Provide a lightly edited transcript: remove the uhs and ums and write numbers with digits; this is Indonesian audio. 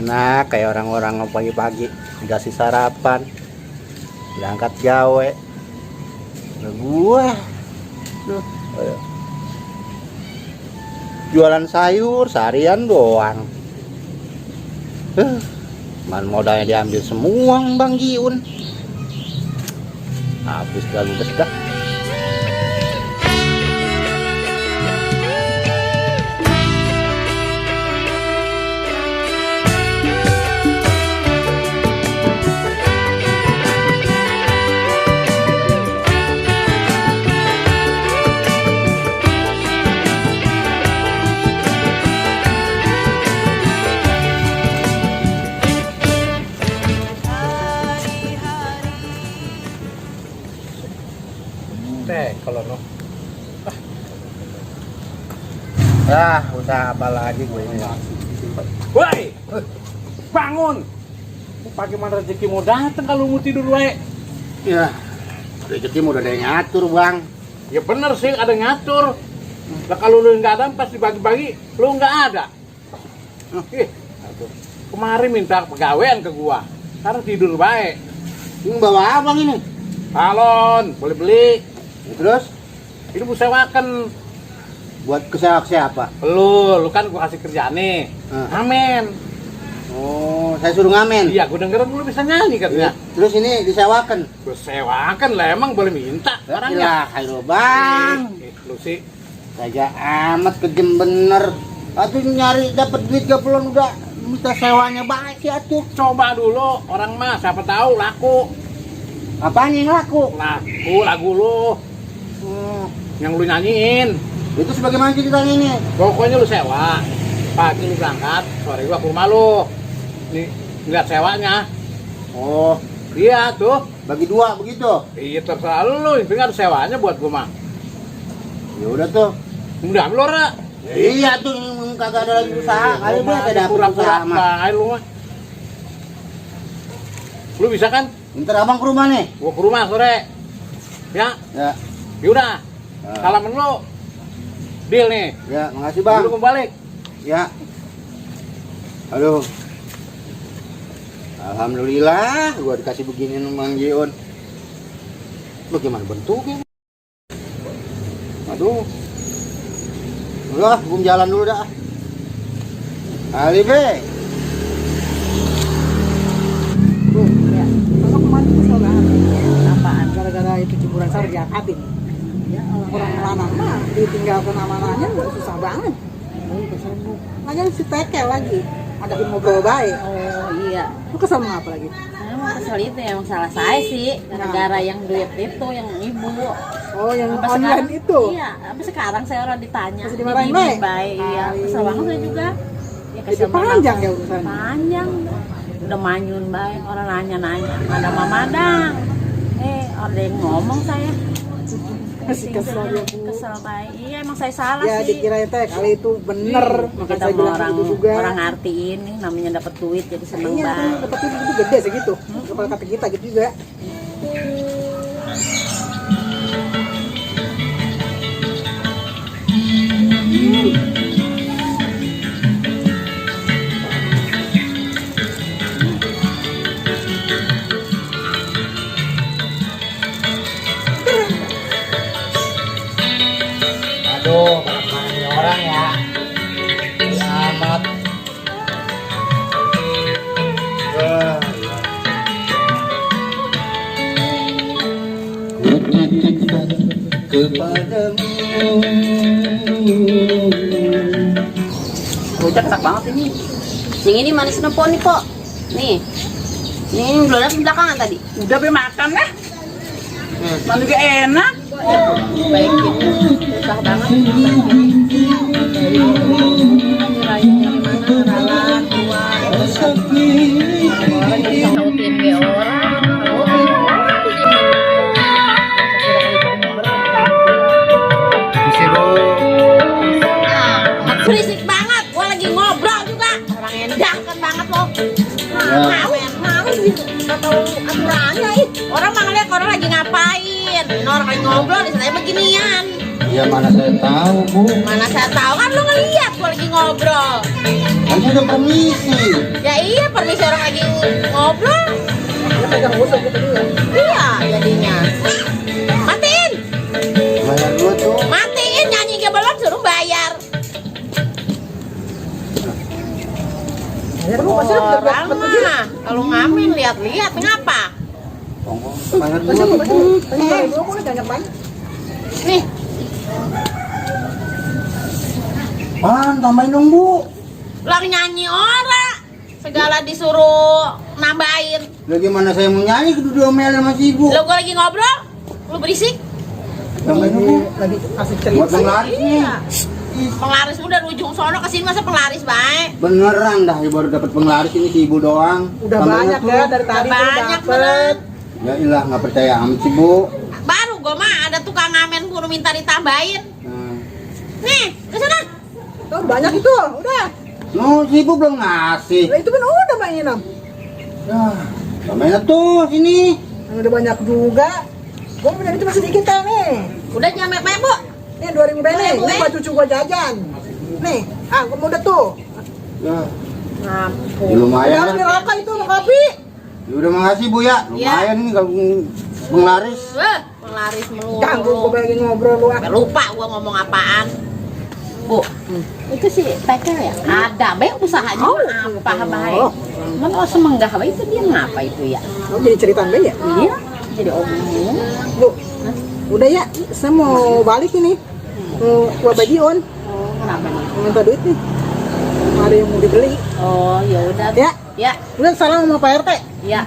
enak kayak orang-orang pagi-pagi dikasih sarapan, berangkat gawe. Gua jualan sayur seharian doang. Man modalnya diambil semua Bang Giun. Habis gak ludes dah. Kalau no. Usaha apa lagi gue ini? Woi, bangun. Bagaimana rezeki mau datang kalau mau tidur wae? Ya, rezeki udah ada yang ngatur Bang. Ya bener sih ada ngatur. Lah kalau lu nggak ada pas dibagi-bagi lu nggak ada. Kemarin minta pegawaian ke gua, sekarang tidur baik. Ini bawa abang ini? Balon, boleh beli. Terus? Ini sewakan. Buat kesewa siapa? Lu kan gua kasih kerjaan nih. Amin. Oh, saya suruh ngamen. Iya, gua dengerin lu bisa nyanyi katanya. Terus ini disewakan? Gua sewakan lah, emang boleh minta orangnya. Ayo Bang. Lu sih Raja amat kejem bener. Atuh nyari dapat duit gak belum udah minta sewanya baik sih atuh. Coba dulu orang mah siapa tahu laku. Apanya yang laku? Lagu lu. Yang lu nyanyiin. Itu sebagaimana ceritanya ini? Pokoknya lu sewa. Pagi lu berangkat, sore gua ke rumah lu. Nih, lihat sewanya. Oh, Iya tuh. bagi dua begitu. Iya terserah lu, intinya ada sewanya buat gua mah. Ya udah tuh. Udah lu ora. Iya tuh kagak ada lagi usaha. Kali dia ada pura-pura usaha mah. bae lu mah. Lu bisa kan? Ntar abang ke rumah nih. Gua ke rumah sore. Ya. Ya. Yaudah. Salaman lu. Deal nih. Ya, makasih Bang. Lu kembali. Ya. Aduh. Alhamdulillah gua dikasih begini sama Bang Giun. Bagaimana bentuknya? Aduh. Udah, gua jalan dulu dah. Ali be. Ya, kalau kemarin itu soal apaan? Gara-gara itu jemuran sar diangkatin. Ya, orang anak mah ditinggalkan amanahnya susah banget. Makanya si tekel lagi, ada ngobrol baik. Oh iya. Lu kesel sama apa lagi? Emang kesel itu emang salah saya sih. Gara-gara yang duit itu, yang ibu. Oh, yang Sampai online sekarang, itu? Iya, sampai sekarang saya orang ditanya. Masih dimarahin baik? Iya, kesel banget saya juga. Ya, Jadi panjang ya urusannya? Panjang. Udah manyun baik, orang nanya-nanya. Ada Mamadang. Ada yang ngomong saya. Masih kesel ya Bu. Kesel baik. Iya, emang saya salah Ya sih. dikirain teh kali itu bener, makanya Kita saya mau bilang orang itu juga. orang artiin nih, namanya dapat duit jadi seneng Iya, banget. dapat itu gede segitu. Kalau kata kita gitu juga. Aduh, banyak orang ya. Selamat. Kutitipkan kepadamu. Rujak enak banget ini. Yang ini manis nepon nih, Pok. Nih. Ini belum di belakangan tadi. Udah be makan lah. Mana juga enak. Baikin. Susah banget. Rayunya gimana? Ralan, keluar. Orang jadi sautin be orang. Berisik banget. Gua lagi ngobrol juga. Orang enak kan banget loh. Mau gitu. Nggak tahu aturannya ih. Orang mah ngeliat orang lagi ngapain. Ini orang lagi ngobrol, saya beginian. Ya mana saya tahu, Bu. Mana saya tahu kan lu ngeliat gua lagi ngobrol. Kan saya udah permisi. Ya iya, permisi orang lagi ngobrol. Dia pegang busuk gitu dia. Iya, jadinya. Matiin. Bayar dulu tuh. Matiin, nyanyi ke belum suruh bayar. Ya, lu masih udah Orang mah kalau ngamen lihat-lihat ngapa? Bayar masih dulu. gua mau jangan banyak. Nih, Tambahin dong, Bu. lang nyanyi orang. Segala disuruh nambahin. Lah gimana saya mau nyanyi kudu diomelin sama si Ibu. Lo gua lagi ngobrol, lu berisik. Tambahin dong, Bu. Lagi asik Buat cerita. penglaris nih. Iya. Penglaris udah ujung sono ke sini masa penglaris baik. Beneran dah, ya baru dapat penglaris ini si Ibu doang. Udah Tambahin banyak tuh. ya dari tadi tuh Banyak dapet. banget. Ya ilah nggak percaya amat sih, Bu. Baru gua mah ada tukang ngamen kudu minta ditambahin. Nah. Nih, ke sana. Tuh banyak itu, udah. No, si Ibu belum ngasih. Lah itu kan udah mainin Am. Ya, tambahin tuh sini. Udah banyak juga. Gua punya itu masih dikit kan nih. Udah nyampe banyak, Bu. Nih 2000 nih, 2000, ini buat cucu gua jajan. Nih, gua mau udah tuh. Ya, Ngampun. ya lumayan Udah lah. beli rokok itu sama kopi. Ya udah makasih Bu ya. Lumayan nih kalau penglaris. Penglaris melulu. Ganggu gua lagi ngobrol lu. Sampai lupa gua ngomong apaan. Bu, itu si Tekel ya? Ada, baik usahanya apa baik. Mana semenggah baik itu dia ngapa itu ya? Oh, jadi ceritaan be ya? Iya, jadi omong. Bu, udah ya, saya mau balik ini. Mau gua bajion, Oh, kenapa nih? mau minta duit nih. Ada yang mau dibeli. Oh, ya udah. Ya, Ya, udah salam sama Pak RT. ya.